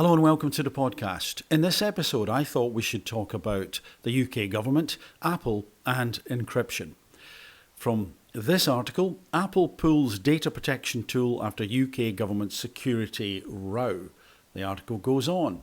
Hello and welcome to the podcast. In this episode, I thought we should talk about the UK government, Apple and encryption. From this article, Apple pulls data protection tool after UK government security row. The article goes on.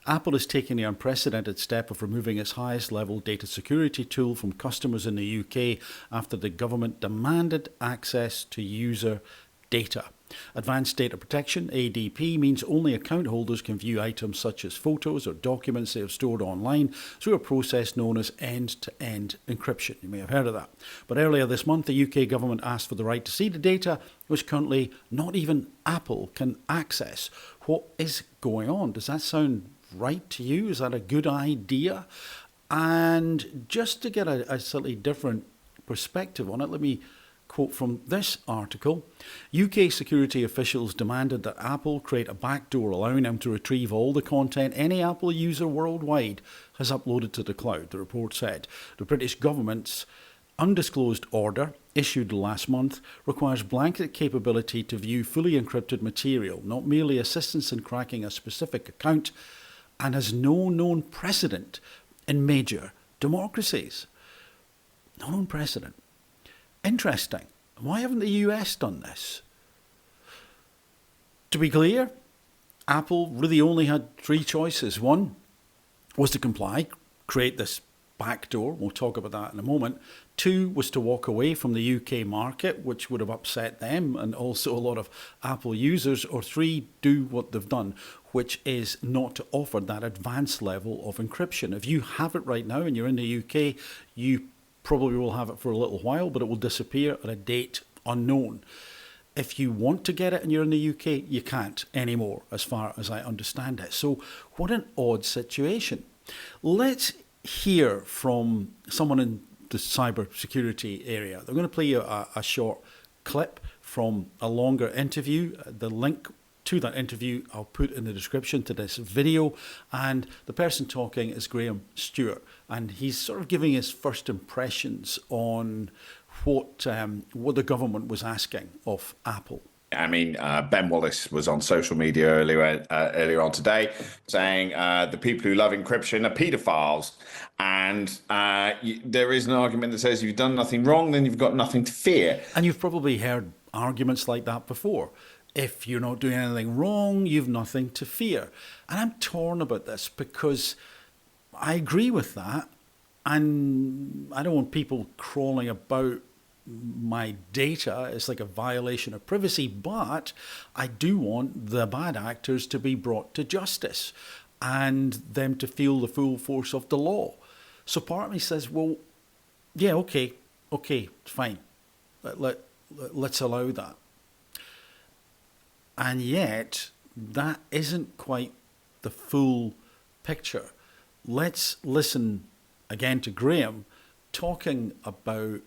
Apple is taking the unprecedented step of removing its highest level data security tool from customers in the UK after the government demanded access to user data. Advanced Data Protection, ADP, means only account holders can view items such as photos or documents they have stored online through a process known as end-to-end encryption. You may have heard of that. But earlier this month, the UK government asked for the right to see the data, which currently not even Apple can access. What is going on? Does that sound right to you? Is that a good idea? And just to get a slightly different perspective on it, let me quote from this article. UK security officials demanded that Apple create a backdoor allowing them to retrieve all the content any Apple user worldwide has uploaded to the cloud, the report said. The British government's undisclosed order, issued last month, requires blanket capability to view fully encrypted material, not merely assistance in cracking a specific account, and has no known precedent in major democracies. No known precedent. Interesting. Why haven't the US done this? To be clear, Apple really only had three choices. One was to comply, create this backdoor. We'll talk about that in a moment. Two was to walk away from the UK market, which would have upset them and also a lot of Apple users. Or three, do what they've done, which is not to offer that advanced level of encryption. If you have it right now and you're in the UK, you probably will have it for a little while, but it will disappear at a date unknown. If you want to get it and you're in the UK, you can't anymore, as far as I understand it. So what an odd situation. Let's hear from someone in the cyber security area. They're going to play you a short clip from a longer interview. The link to that interview I'll put in the description to this video, and the person talking is Graeme Stewart, and he's sort of giving his first impressions on what the government was asking of Apple. I mean, Ben Wallace was on social media earlier on today saying the people who love encryption are paedophiles. And there is an argument that says if you've done nothing wrong, then you've got nothing to fear. And you've probably heard arguments like that before. If you're not doing anything wrong, you've nothing to fear. And I'm torn about this because I agree with that. And I don't want people crawling about my data. It's like a violation of privacy, but I do want the bad actors to be brought to justice and them to feel the full force of the law. So part of me says, well, yeah, okay, fine. Let's allow that. And yet, that isn't quite the full picture. Let's listen again to Graeme talking about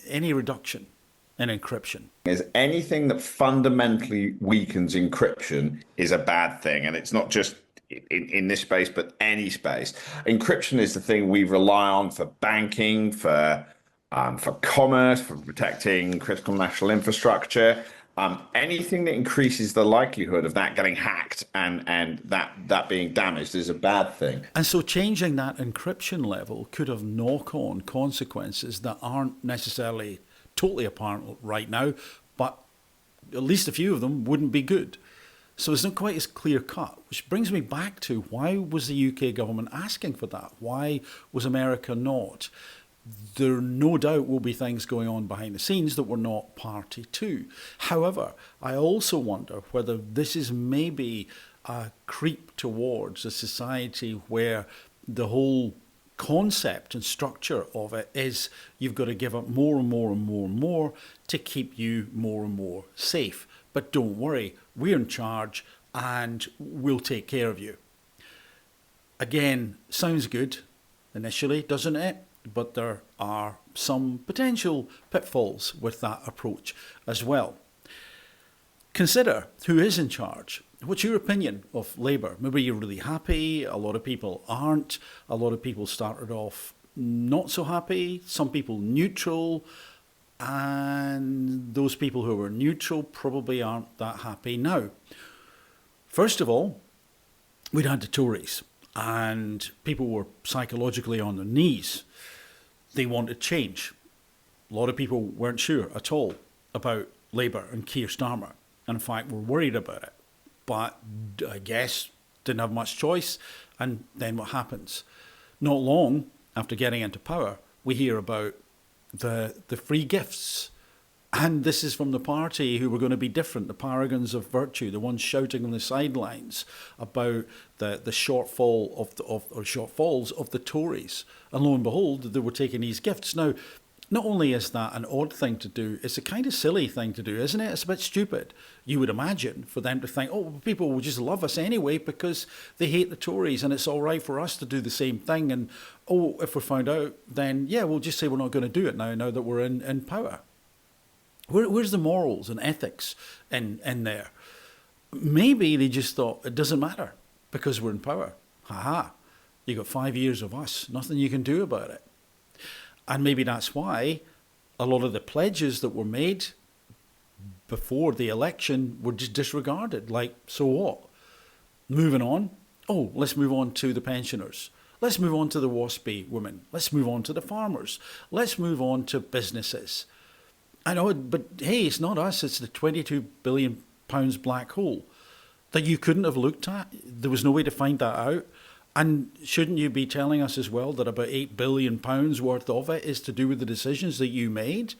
any reduction in encryption. Is anything that fundamentally weakens encryption is a bad thing. And it's not just in this space, but any space. Encryption is the thing we rely on for banking, for commerce, for protecting critical national infrastructure. Anything that increases the likelihood of that getting hacked and that being damaged is a bad thing. And so changing that encryption level could have knock-on consequences that aren't necessarily totally apparent right now, but at least a few of them wouldn't be good. So it's not quite as clear cut, which brings me back to why was the UK government asking for that? Why was America not? There no doubt will be things going on behind the scenes that we're not party to. However, I also wonder whether this is maybe a creep towards a society where the whole concept and structure of it is you've got to give up more and more and more and more to keep you more and more safe. But don't worry, we're in charge and we'll take care of you. Again, sounds good initially, doesn't it? But there are some potential pitfalls with that approach as well. Consider who is in charge. What's your opinion of Labour? Maybe you're really happy, a lot of people aren't, a lot of people started off not so happy, some people neutral, and those people who were neutral probably aren't that happy now. First of all, we'd had the Tories, and people were psychologically on their knees. They wanted change. A lot of people weren't sure at all about Labour and Keir Starmer, and in fact were worried about it. But I guess didn't have much choice, and then what happens? Not long after getting into power, we hear about the free gifts. And this is from the party who were going to be different, the paragons of virtue, the ones shouting on the sidelines about the shortfalls of the Tories. And lo and behold, they were taking these gifts. Now, not only is that an odd thing to do, it's a kind of silly thing to do, isn't it? It's a bit stupid, you would imagine, for them to think, oh, people will just love us anyway because they hate the Tories and it's all right for us to do the same thing. And, oh, if we're found out, then, yeah, we'll just say we're not going to do it now that we're in power. Where's the morals and ethics in there? Maybe they just thought it doesn't matter because we're in power. Ha-ha, you got 5 years of us, nothing you can do about it. And maybe that's why a lot of the pledges that were made before the election were just disregarded. Like, so what? Moving on. Oh, let's move on to the pensioners. Let's move on to the WASPy women. Let's move on to the farmers. Let's move on to businesses. I know, but hey, it's not us. It's the £22 billion black hole that you couldn't have looked at. There was no way to find that out. And shouldn't you be telling us as well that about £8 billion worth of it is to do with the decisions that you made?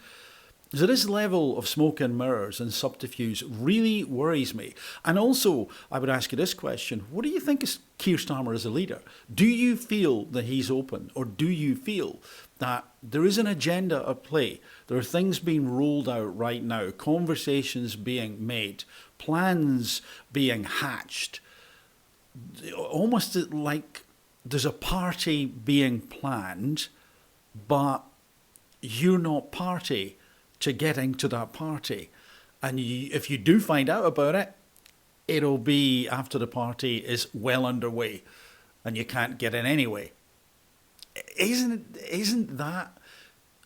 So this level of smoke and mirrors and subterfuge really worries me. And also, I would ask you this question. What do you think of Keir Starmer as a leader? Do you feel that he's open, or do you feel that there is an agenda at play? There are things being rolled out right now, conversations being made, plans being hatched, almost like there's a party being planned, but you're not party to getting to that party. And if you do find out about it, it'll be after the party is well underway and you can't get in anyway. Isn't that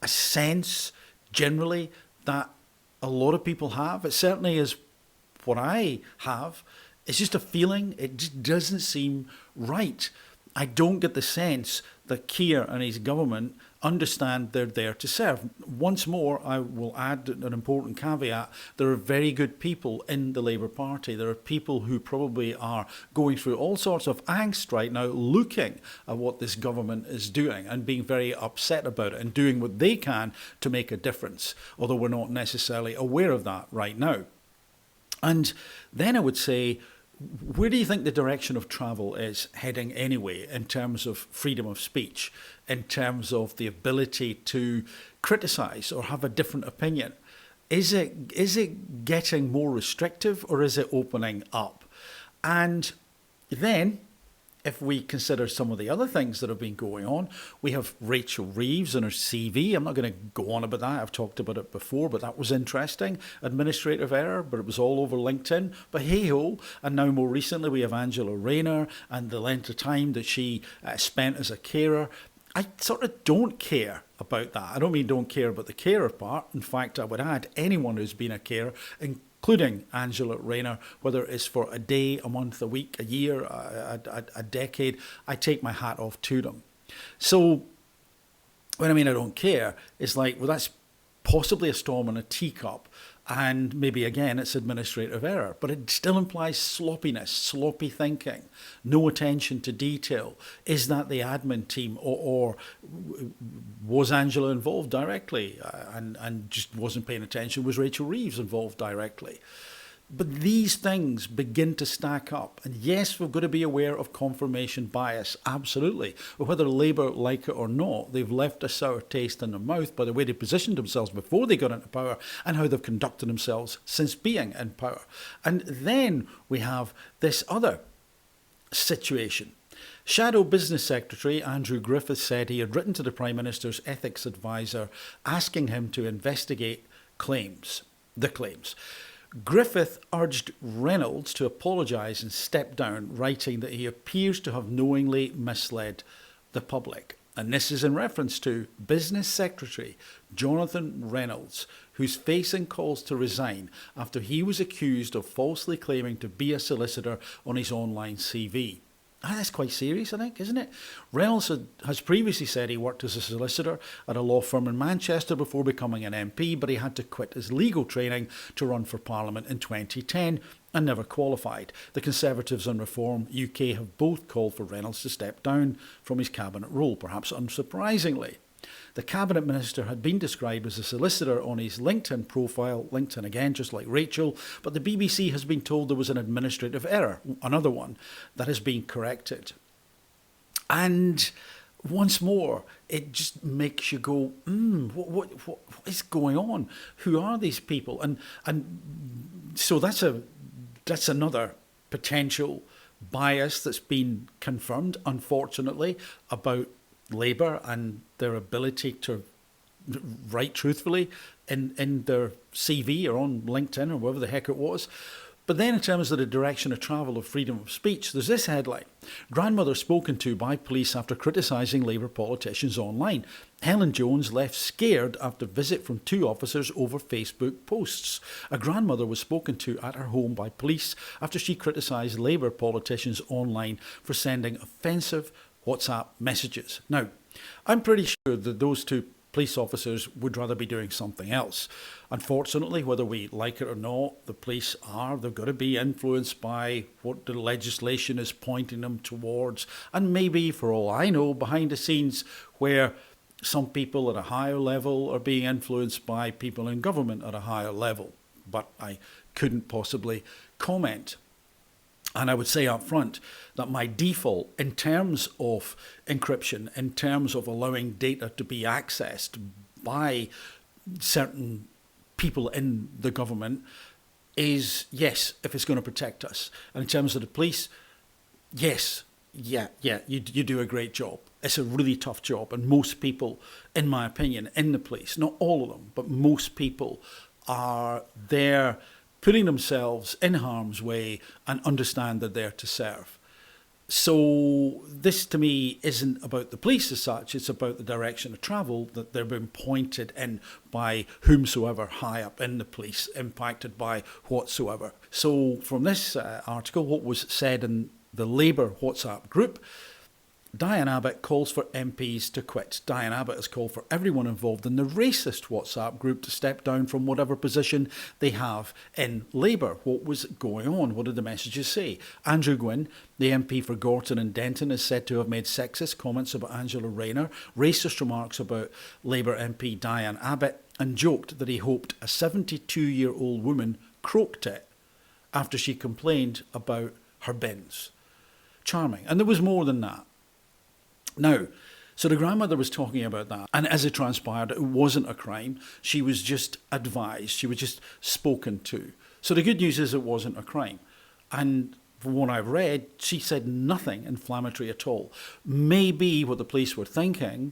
a sense generally that a lot of people have? It certainly is what I have. It's just a feeling. It just doesn't seem right. I don't get the sense that Keir and his government understand they're there to serve. Once more, I will add an important caveat. There are very good people in the Labour Party. There are people who probably are going through all sorts of angst right now, looking at what this government is doing and being very upset about it and doing what they can to make a difference, although we're not necessarily aware of that right now. And then I would say, where do you think the direction of travel is heading anyway, in terms of freedom of speech, in terms of the ability to criticise or have a different opinion? Is it getting more restrictive, or is it opening up? And then, if we consider some of the other things that have been going on, we have Rachel Reeves and her CV. I'm not going to go on about that. I've talked about it before, but that was interesting. Administrative error, but it was all over LinkedIn. But hey-ho, and now more recently we have Angela Rayner and the length of time that she spent as a carer. I sort of don't care about that. I don't mean don't care about the carer part. In fact, I would add anyone who's been a carer, including Angela Rayner, whether it's for a day, a month, a week, a year, a decade, I take my hat off to them. So when I mean I don't care, it's like, well, that's possibly a storm in a teacup, and maybe again it's administrative error, but it still implies sloppiness, sloppy thinking, no attention to detail. Is that the admin team, or was Angela involved directly and just wasn't paying attention? Was Rachel Reeves involved directly? But these things begin to stack up. And yes, we've got to be aware of confirmation bias, absolutely. But whether Labour like it or not, they've left a sour taste in their mouth by the way they positioned themselves before they got into power and how they've conducted themselves since being in power. And then we have this other situation. Shadow Business Secretary Andrew Griffith said he had written to the Prime Minister's ethics advisor asking him to investigate the claims. Griffith urged Reynolds to apologise and step down, writing that he appears to have knowingly misled the public. And this is in reference to Business Secretary Jonathan Reynolds, who's facing calls to resign after he was accused of falsely claiming to be a solicitor on his online CV. That's quite serious, I think, isn't it? Reynolds has previously said he worked as a solicitor at a law firm in Manchester before becoming an MP, but he had to quit his legal training to run for Parliament in 2010 and never qualified. The Conservatives and Reform UK have both called for Reynolds to step down from his cabinet role, perhaps unsurprisingly. The cabinet minister had been described as a solicitor on his LinkedIn profile, LinkedIn again, just like Rachel, but the BBC has been told there was an administrative error, another one, that has been corrected. And once more, it just makes you go, what is going on? Who are these people? And so that's another potential bias that's been confirmed, unfortunately, about Labour and their ability to write truthfully in their CV or on LinkedIn or wherever the heck it was. But then in terms of the direction of travel of freedom of speech, there's this headline: grandmother spoken to by police after criticising Labour politicians online. Helen Jones left scared after visit from 2 officers over Facebook posts. A grandmother was spoken to at her home by police after she criticised Labour politicians online for sending offensive WhatsApp messages. Now, I'm pretty sure that those 2 police officers would rather be doing something else. Unfortunately, whether we like it or not, the police they've got to be influenced by what the legislation is pointing them towards. And maybe, for all I know, behind the scenes where some people at a higher level are being influenced by people in government at a higher level. But I couldn't possibly comment. And I would say up front that my default in terms of encryption, in terms of allowing data to be accessed by certain people in the government is yes, if it's going to protect us. And in terms of the police, yes, you do a great job. It's a really tough job. And most people, in my opinion, in the police, not all of them, but most people are there putting themselves in harm's way and understand they're there to serve. So this to me isn't about the police as such, it's about the direction of travel that they're being pointed in by whomsoever high up in the police, impacted by whatsoever. So from this article, what was said in the Labour WhatsApp group, Diane Abbott calls for MPs to quit. Diane Abbott has called for everyone involved in the racist WhatsApp group to step down from whatever position they have in Labour. What was going on? What did the messages say? Andrew Gwynn, the MP for Gorton and Denton, is said to have made sexist comments about Angela Rayner, racist remarks about Labour MP Diane Abbott, and joked that he hoped a 72-year-old woman croaked it after she complained about her bins. Charming. And there was more than that. Now, so the grandmother was talking about that, and as it transpired, it wasn't a crime. She was just advised. She was just spoken to. So the good news is it wasn't a crime. And from what I've read, she said nothing inflammatory at all. Maybe what the police were thinking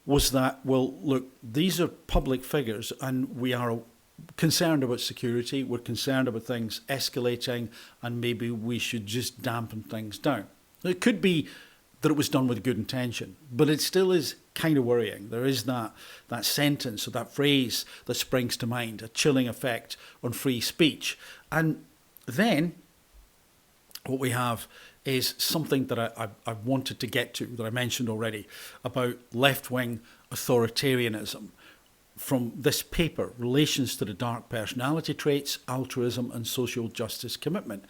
was that, well, look, these are public figures and we are concerned about security. We're concerned about things escalating, and maybe we should just dampen things down. It could be that it was done with good intention, but it still is kind of worrying. There is that sentence or that phrase that springs to mind, a chilling effect on free speech. And then what we have is something that I wanted to get to, that I mentioned already, about left wing authoritarianism. From this paper, Relations to the Dark Personality Traits, Altruism and Social Justice Commitment.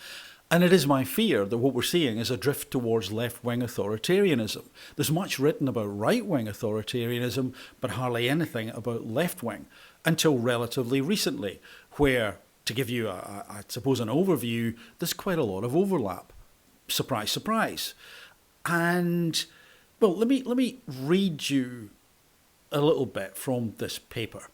And it is my fear that what we're seeing is a drift towards left-wing authoritarianism. There's much written about right-wing authoritarianism, but hardly anything about left-wing, until relatively recently, where, to give you, I suppose, an overview, there's quite a lot of overlap. Surprise, surprise. And, well, let me read you a little bit from this paper.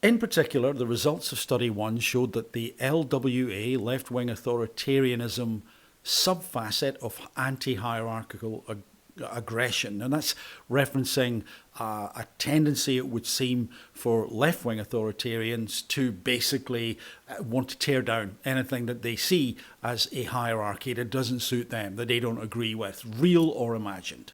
In particular, the results of Study 1 showed that the LWA, left-wing authoritarianism, subfacet of anti-hierarchical aggression, and that's referencing a tendency, it would seem, for left-wing authoritarians to basically want to tear down anything that they see as a hierarchy that doesn't suit them, that they don't agree with, real or imagined.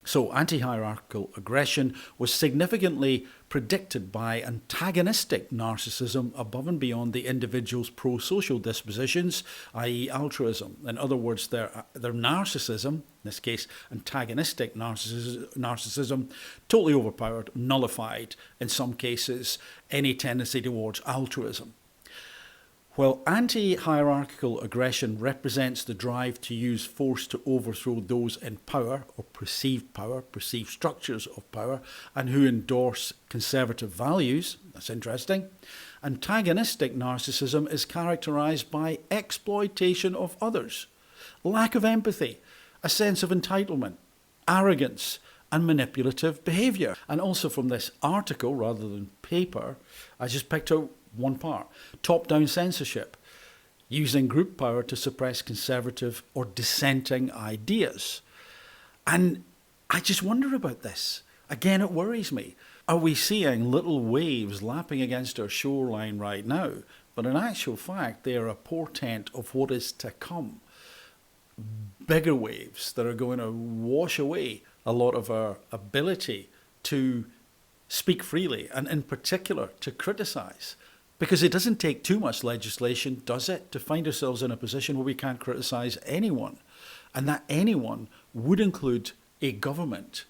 So anti-hierarchical aggression was significantly predicted by antagonistic narcissism above and beyond the individual's pro-social dispositions, i.e. altruism. In other words, their narcissism, in this case antagonistic narcissism, totally overpowered, nullified, in some cases, any tendency towards altruism. While anti-hierarchical aggression represents the drive to use force to overthrow those in power, or perceived structures of power, and who endorse conservative values, that's interesting, antagonistic narcissism is characterized by exploitation of others, lack of empathy, a sense of entitlement, arrogance, and manipulative behaviour. And also from this article, rather than paper, I just picked out one part: top-down censorship, using group power to suppress conservative or dissenting ideas. And I just wonder about this. Again, it worries me. Are we seeing little waves lapping against our shoreline right now? But in actual fact, they are a portent of what is to come. Bigger waves that are going to wash away a lot of our ability to speak freely, and in particular to criticise. Because it doesn't take too much legislation, does it, to find ourselves in a position where we can't criticise anyone. And that anyone would include a government.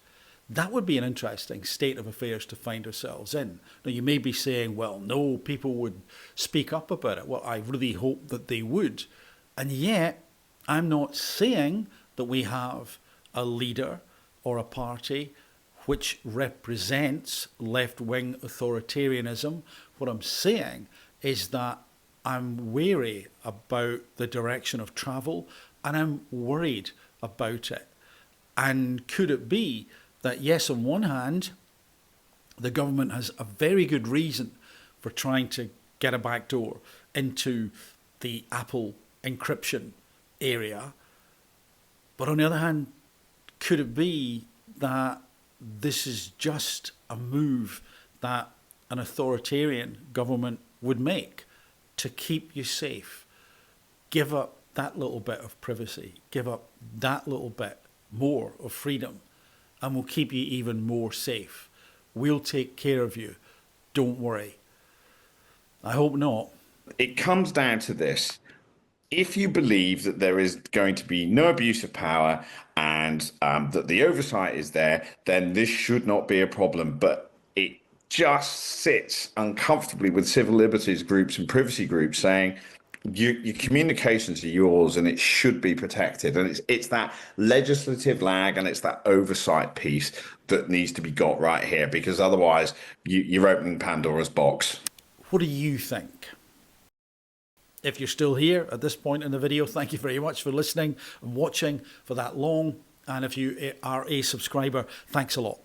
That would be an interesting state of affairs to find ourselves in. Now, you may be saying, well, no, people would speak up about it. Well, I really hope that they would. And yet, I'm not saying that we have a leader or a party which represents left-wing authoritarianism. What I'm saying is that I'm wary about the direction of travel, and I'm worried about it. And could it be that, yes, on one hand, the government has a very good reason for trying to get a backdoor into the Apple encryption area, but on the other hand, could it be that this is just a move that an authoritarian government would make to keep you safe? Give up that little bit of privacy, give up that little bit more of freedom, and we'll keep you even more safe. We'll take care of you. Don't worry. I hope not. It comes down to this. If you believe that there is going to be no abuse of power and that the oversight is there, then this should not be a problem. But it just sits uncomfortably with civil liberties groups and privacy groups saying your communications are yours and it should be protected. And it's that legislative lag and it's that oversight piece that needs to be got right here, because otherwise you're opening Pandora's box. What do you think? If you're still here at this point in the video, thank you very much for listening and watching for that long. And if you are a subscriber, thanks a lot.